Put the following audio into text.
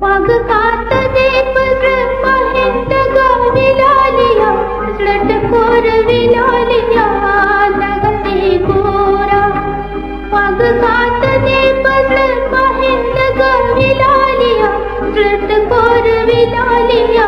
वाघ खात दे पर माहित गाविलालिया लटकोर विलालिया लगते गोरा वाघ खात दे पर माहित गाविलालिया लटकोर विलालिया